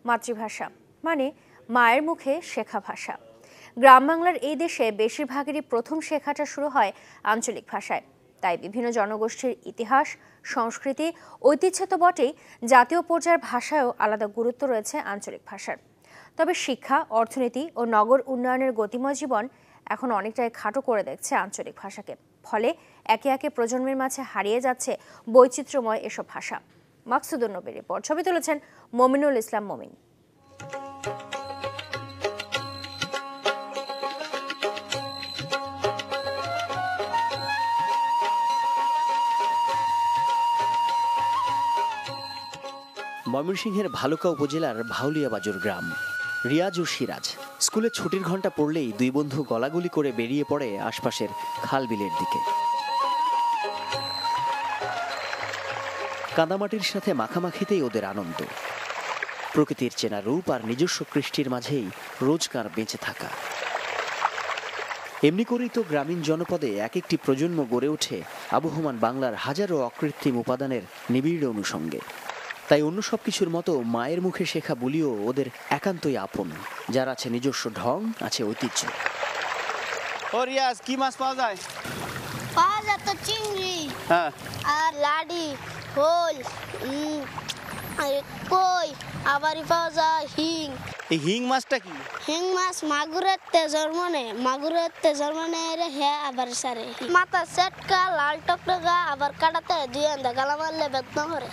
মাতৃভাষা মানে মায়ের মুখে শেখা ভাষা। গ্রাম বাংলার এই দেশে বেশিরভাগেরই প্রথম শেখাটা শুরু হয় আঞ্চলিক ভাষায়। তাই বিভিন্ন জনগোষ্ঠীর ইতিহাস, সংস্কৃতি, ঐতিহ্য তো বটেই, জাতীয় পর্যায়ের ভাষায়ও আলাদা গুরুত্ব রয়েছে আঞ্চলিক ভাষার। তবে শিক্ষা, অর্থনীতি ও নগর উন্নয়নের গতিময় জীবন এখন অনেকটাই খাটো করে দেখছে আঞ্চলিক ভাষাকে। ফলে একে একে প্রজন্মের মাঝে হারিয়ে যাচ্ছে বৈচিত্র্যময় এসব ভাষা। মাকসুদুন নবীর রিপোর্ট। ছবি তুলেছেন মমিনুল ইসলাম মমিন। ময়মনসিংহের ভালুকা উপজেলার ভাউলিয়া বাজুর গ্রাম। রিয়াজ ও সিরাজ স্কুলে ছুটির ঘন্টা পড়লেই দুই বন্ধু গলাগুলি করে বেরিয়ে পড়ে আশপাশের খাল বিলের দিকে। কাদামাটির সাথে মাখামাখিতেই ওদের আনন্দ। প্রকৃতির চেনা রূপ আর নিজস্ব কৃষ্টির মাঝেই রোজগার বেঁচে থাকা। এমনি করেই তো গ্রামীণ জনপদে এক একটি প্রজন্ম গড়ে ওঠে আবহমান বাংলার হাজারো অকৃত্রিম উপাদানের নিবিড় অনুষঙ্গে। তাই অন্য সব কিছুর মতো মায়ের মুখে শেখা বলিও ওদের একান্তই আপন, যার আছে নিজস্ব ঢং, আছে ঐতিহ্য। ও রিয়াজ, কি মাছ পাওয়া যায়? পাওয়া যায় তো চিংড়ি, হ্যাঁ, আর লাডি, হোল, কই, আবারই পাওয়া যায় হিং। এই হিং মাছটা কি? হিং মাছ মাগুরের তেজর মনে রে হে আবার সারে মাথা সেটকা লাল টকটকা আবার কাটাতে দুই আন্দা গালা মারলে বেদনা করে।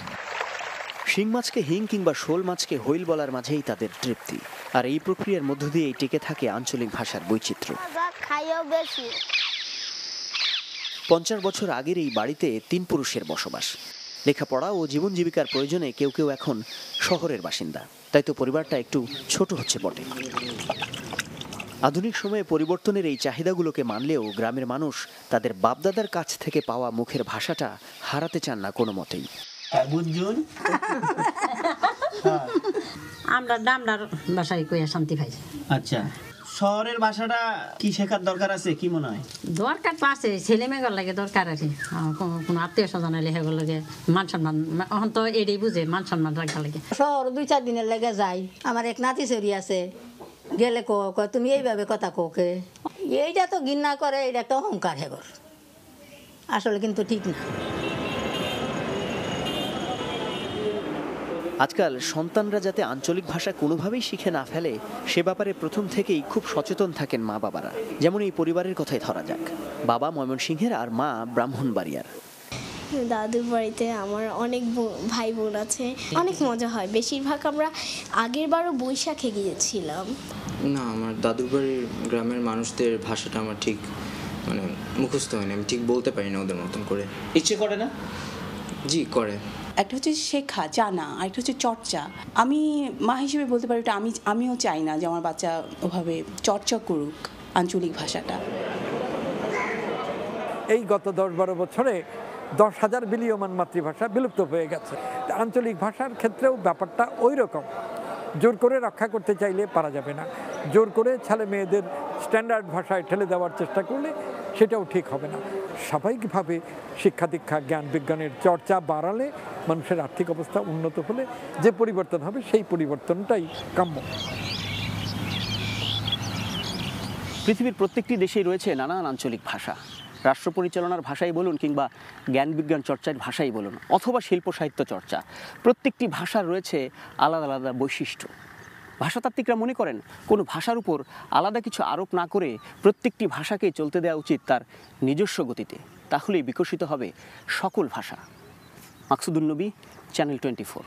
শিং মাছকে হিং কিংবা শোল মাছকে হৈল বলার মাঝেই তাদের তৃপ্তি। আর এই প্রক্রিয়ার মধ্য দিয়েই টিকে থাকে আঞ্চলিক ভাষার বৈচিত্র্য। 50 বছর আগের এই বাড়িতে 3 পুরুষের বসবাস। লেখাপড়া ও জীবন জীবিকার প্রয়োজনে কেউ কেউ এখন শহরের বাসিন্দা। তাই তো পরিবারটা একটু ছোট হচ্ছে বটে। আধুনিক সময়ে পরিবর্তনের এই চাহিদাগুলোকে মানলেও গ্রামের মানুষ তাদের বাপদাদার কাছ থেকে পাওয়া মুখের ভাষাটা হারাতে চান না কোনো মতেই। আমরা ডামডার ভাষায় কইয়া শান্তি পাই। আচ্ছা, শহরের ভাষাটা কি শেখার দরকার আছে কি মনে হয়? দরকার তো আছে, ছেলে মেয়েগুলোর লাগে দরকার আছে। কোনো আত্মীয় স্বজন এলে সেগুলো লাগে মান সম্মান, এখন তো এটাই বুঝে মান সম্মান রাখা লাগে। শহর 2-4 দিনের লেগে যাই। আমার এক নাতি চড়ি আছে, গেলে কয় তুমি এইভাবে কথা কোকে, এইটা তো ঘৃণা করে, এটা একটা অহংকার হেগর, আসলে কিন্তু ঠিক না। আজকাল সন্তানরা যাতে আঞ্চলিক ভাষা কোনোভাবেই শিখে না ফেলে সে ব্যাপারে প্রথম থেকেই খুব সচেতন থাকেন মা বাবারা। যেমন এই পরিবারের কথাই ধরা যাক। বাবা ময়মনসিংহের আর মা ব্রাহ্মণবাড়িয়ার। দাদুর বাড়িতে আমার অনেক ভাই বোন আছে, অনেক মজা হয়। বেশিরভাগ আমরা আগের বারও বৈশাখে গিয়েছিলাম। না, আমার দাদুর বাড়ির গ্রামের মানুষদের ভাষাটা আমার ঠিক মুখস্থ হয়নি, আমি ঠিক বলতে পারি না ওদের মতন করে। ইচ্ছে করে না? জি করে। একটা হচ্ছে শেখা, জানা, আর একটা হচ্ছে চর্চা। আমি মা হিসেবে বলতে পারি ওটা আমিও চাই না যে আমার বাচ্চা ওভাবে চর্চা করুক আঞ্চলিক ভাষাটা। এই গত 10-12 বছরে 10,000 বিলীয়মান মাতৃভাষা বিলুপ্ত হয়ে গেছে। আঞ্চলিক ভাষার ক্ষেত্রেও ব্যাপারটা ওই রকম। জোর করে রক্ষা করতে চাইলে পারা যাবে না, জোর করে ছেলে মেয়েদের স্ট্যান্ডার্ড ভাষায় ঠেলে দেওয়ার চেষ্টা করলে সেটাও ঠিক হবে না। স্বাভাবিকভাবে শিক্ষা দীক্ষা, জ্ঞান বিজ্ঞানের চর্চা বাড়ালে, মানুষের আর্থিক অবস্থা উন্নত হলে যে পরিবর্তন হবে সেই পরিবর্তনটাই কাম্য। পৃথিবীর প্রত্যেকটি দেশেই রয়েছে নানান আঞ্চলিক ভাষা। রাষ্ট্র পরিচালনার ভাষাই বলুন কিংবা জ্ঞান বিজ্ঞান চর্চার ভাষাই বলুন অথবা শিল্প সাহিত্য চর্চা, প্রত্যেকটি ভাষার রয়েছে আলাদা আলাদা বৈশিষ্ট্য। ভাষাতাত্ত্বিকরা মনে করেন কোনো ভাষার উপর আলাদা কিছু আরোপ না করে প্রত্যেকটি ভাষাকে চলতে দেওয়া উচিত তার নিজস্ব গতিতে, তাহলেই বিকশিত হবে সকল ভাষা। মাকসুদুন নবী, চ্যানেল 24।